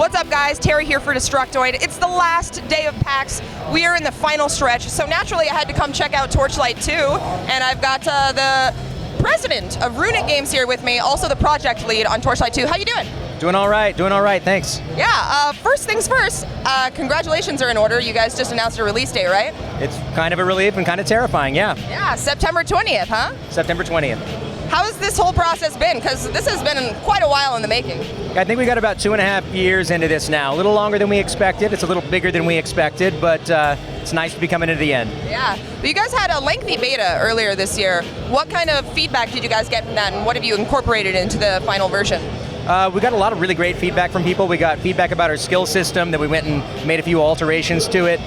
What's up, guys? Terry here for Destructoid. It's the last day of PAX. We are in the final stretch, so naturally I had to come check out Torchlight 2, and I've got the president of Runic Games here with me, also the project lead on Torchlight 2. How you doing? Doing all right, thanks. Yeah, first things first, congratulations are in order. You guys just announced a release date, right? It's kind of a relief and kind of terrifying, yeah. Yeah, September 20th, huh? September 20th. How has this whole process been? Because this has been quite a while in the making. I think we got about 2.5 years into this now. A little longer than we expected. It's a little bigger than we expected, but it's nice to be coming into the end. Yeah. But you guys had a lengthy beta earlier this year. What kind of feedback did you guys get from that, and what have you incorporated into the final version? We got a lot of really great feedback from people. We got feedback about our skill system, that we went and made a few alterations to it.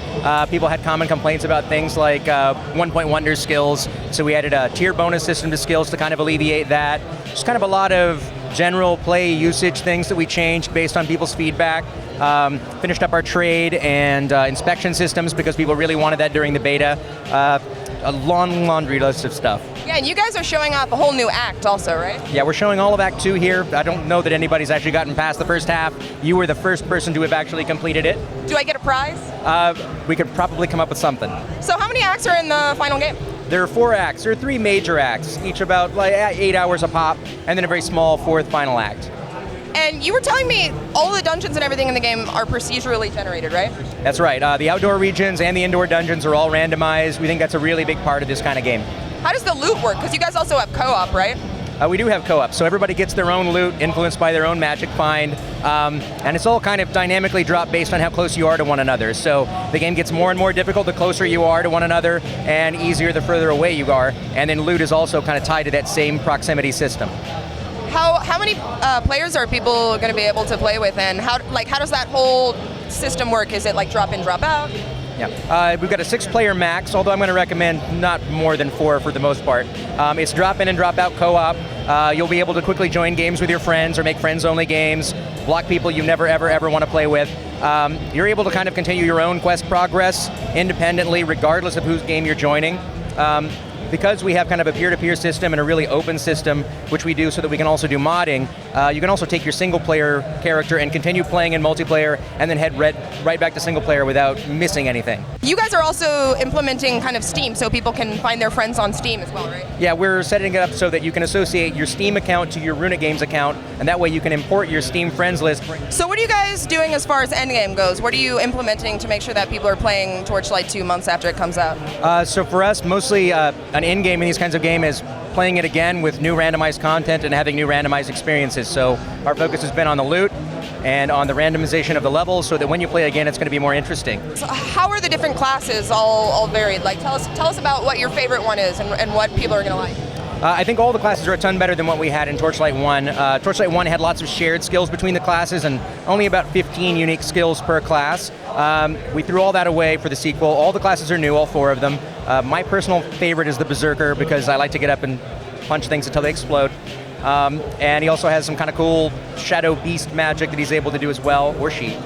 People had common complaints about things like 1-point wonder skills, so we added a tier bonus system to skills to kind of alleviate that. Just kind of a lot of general play usage things that we changed based on people's feedback. Finished up our trade and inspection systems because people really wanted that during the beta. A long laundry list of stuff. Yeah, and you guys are showing off a whole new act also, right? Yeah, we're showing all of Act 2 here. I don't know that anybody's actually gotten past the first half. You were the first person to have actually completed it. Do I get a prize? We could probably come up with something. So how many acts are in the final game? There are 4 acts. There are 3 major acts, each about like 8 hours a pop, and then a very small 4th final act. And you were telling me all the dungeons and everything in the game are procedurally generated, right? That's right. The outdoor regions and the indoor dungeons are all randomized. We think that's a really big part of this kind of game. How does the loot work? Because you guys also have co-op, right? We do have co-op, so everybody gets their own loot, influenced by their own magic find, and it's all kind of dynamically dropped based on how close you are to one another. So the game gets more and more difficult the closer you are to one another, and easier the further away you are. And then loot is also kind of tied to that same proximity system. How many players are people going to be able to play with, and how does that whole system work? Is it like drop in, drop out? Yeah, we've got a 6-player max, although I'm going to recommend not more than 4 for the most part. It's drop in and drop out co-op. You'll be able to quickly join games with your friends or make friends-only games, block people you never ever want to play with. You're able to kind of continue your own quest progress independently, regardless of whose game you're joining. Because we have kind of a peer-to-peer system and a really open system, which we do so that we can also do modding, you can also take your single-player character and continue playing in multiplayer and then head right back to single-player without missing anything. You guys are also implementing kind of Steam, so people can find their friends on Steam as well, right? Yeah, we're setting it up so that you can associate your Steam account to your Runic Games account, and that way you can import your Steam friends list. So what are you guys doing as far as endgame goes? What are you implementing to make sure that people are playing Torchlight 2 months after it comes out? So for us, mostly an in-game in these kinds of games is playing it again with new randomized content and having new randomized experiences. So our focus has been on the loot and on the randomization of the levels so that when you play again, it's going to be more interesting. So how are the different classes all varied? Like tell us about what your favorite one is and what people are going to like. I think all the classes are a ton better than what we had in Torchlight 1. Torchlight 1 had lots of shared skills between the classes and only about 15 unique skills per class. We threw all that away for the sequel. All the classes are new, all 4 of them. My personal favorite is the Berserker because I like to get up and punch things until they explode. And he also has some kind of cool Shadow Beast magic that he's able to do as well, or she.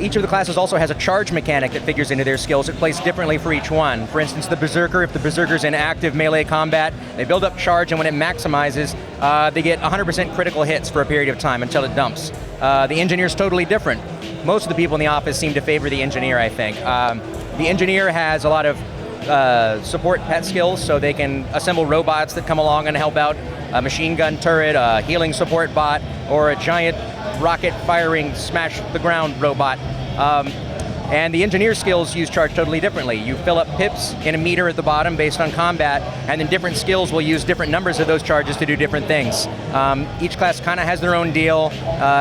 Each of the classes also has a charge mechanic that figures into their skills. It plays differently for each one. For instance, the Berserker, if the Berserker's in active melee combat, they build up charge, and when it maximizes, they get 100% critical hits for a period of time until it dumps. The Engineer's totally different. Most of the people in the office seem to favor the Engineer, I think. The Engineer has a lot of support pet skills, so they can assemble robots that come along and help out. A machine gun turret, a healing support bot, or a giant rocket firing smash the ground robot. And the Engineer skills use charge totally differently. You fill up pips in a meter at the bottom based on combat, and then different skills will use different numbers of those charges to do different things. Each class kind of has their own deal.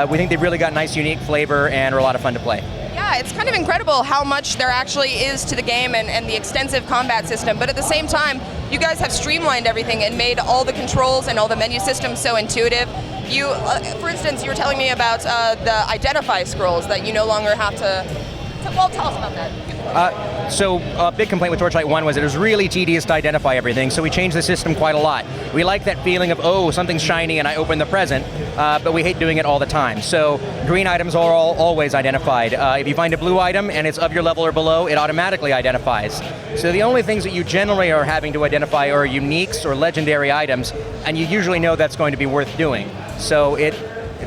We think they've really got nice, unique flavor and are a lot of fun to play. Yeah, it's kind of incredible how much there actually is to the game and the extensive combat system, but at the same time, you guys have streamlined everything and made all the controls and all the menu systems so intuitive. You, for instance, you were telling me about the identify scrolls that you no longer have to well, tell us about that. So a big complaint with Torchlight 1 was it was really tedious to identify everything, so we changed the system quite a lot. We like that feeling of, oh, something's shiny and I open the present, but we hate doing it all the time. So green items are always identified. If you find a blue item and it's of your level or below, it automatically identifies. So the only things that you generally are having to identify are uniques or legendary items, and you usually know that's going to be worth doing. So it's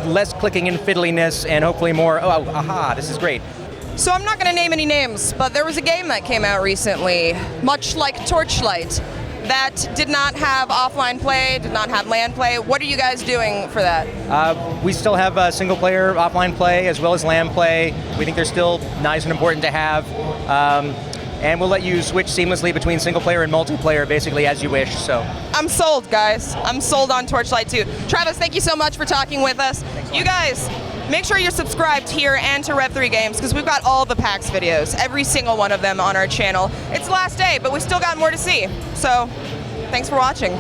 less clicking and fiddliness, and hopefully more, this is great. So I'm not going to name any names, but there was a game that came out recently, much like Torchlight, that did not have offline play, did not have LAN play. What are you guys doing for that? We still have single player offline play as well as LAN play. We think they're still nice and important to have. And we'll let you switch seamlessly between single player and multiplayer basically as you wish. So I'm sold, guys. I'm sold on Torchlight II. Travis, thank you so much for talking with us. You guys, make sure you're subscribed here and to Rev3 Games, because we've got all the PAX videos, every single one of them on our channel. It's the last day, but we still got more to see. So thanks for watching.